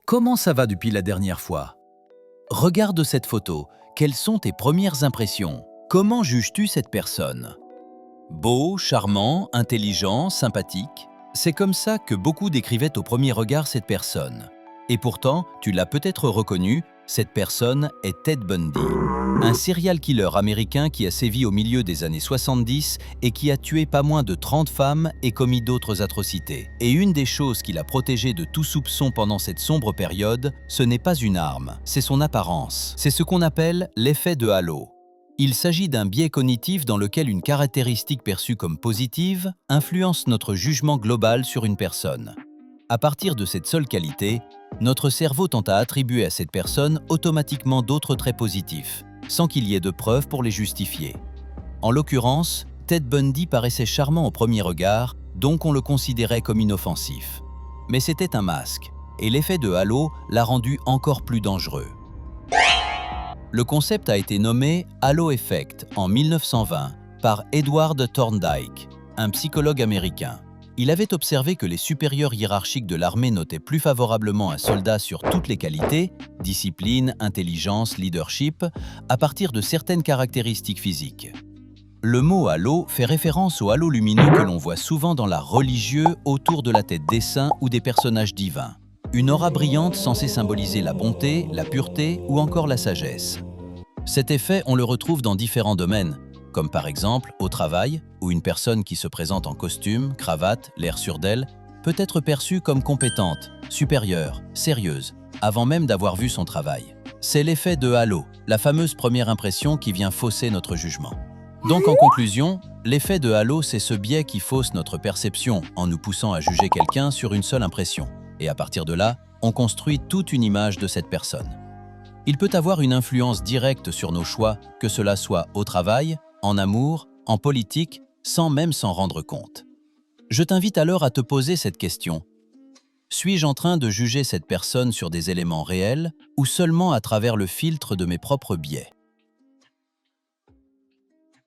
Comment ça va depuis la dernière fois? Regarde cette photo. Quelles sont tes premières impressions? Comment juges-tu cette personne? Beau, charmant, intelligent, sympathique? C'est comme ça que beaucoup décrivaient au premier regard cette personne. Et pourtant, tu l'as peut-être reconnu, cette personne est Ted Bundy, un serial killer américain qui a sévi au milieu des années 70 et qui a tué pas moins de 30 femmes et commis d'autres atrocités. Et une des choses qui l'a protégé de tout soupçon pendant cette sombre période, ce n'est pas une arme, c'est son apparence. C'est ce qu'on appelle l'effet de halo. Il s'agit d'un biais cognitif dans lequel une caractéristique perçue comme positive influence notre jugement global sur une personne. À partir de cette seule qualité, notre cerveau tend à attribuer à cette personne automatiquement d'autres traits positifs, sans qu'il y ait de preuves pour les justifier. En l'occurrence, Ted Bundy paraissait charmant au premier regard, donc on le considérait comme inoffensif. Mais c'était un masque, et l'effet de halo l'a rendu encore plus dangereux. Le concept a été nommé Halo Effect en 1920 par Edward Thorndike, un psychologue américain. Il avait observé que les supérieurs hiérarchiques de l'armée notaient plus favorablement un soldat sur toutes les qualités, discipline, intelligence, leadership, à partir de certaines caractéristiques physiques. Le mot halo fait référence au halo lumineux que l'on voit souvent dans l'art religieux autour de la tête des saints ou des personnages divins. Une aura brillante censée symboliser la bonté, la pureté ou encore la sagesse. Cet effet, on le retrouve dans différents domaines, comme par exemple au travail, où une personne qui se présente en costume, cravate, l'air sûr d'elle, peut être perçue comme compétente, supérieure, sérieuse, avant même d'avoir vu son travail. C'est l'effet de halo, la fameuse première impression qui vient fausser notre jugement. Donc en conclusion, l'effet de halo, c'est ce biais qui fausse notre perception en nous poussant à juger quelqu'un sur une seule impression. Et à partir de là, on construit toute une image de cette personne. Il peut avoir une influence directe sur nos choix, que cela soit au travail, en amour, en politique, sans même s'en rendre compte. Je t'invite alors à te poser cette question. Suis-je en train de juger cette personne sur des éléments réels ou seulement à travers le filtre de mes propres biais ?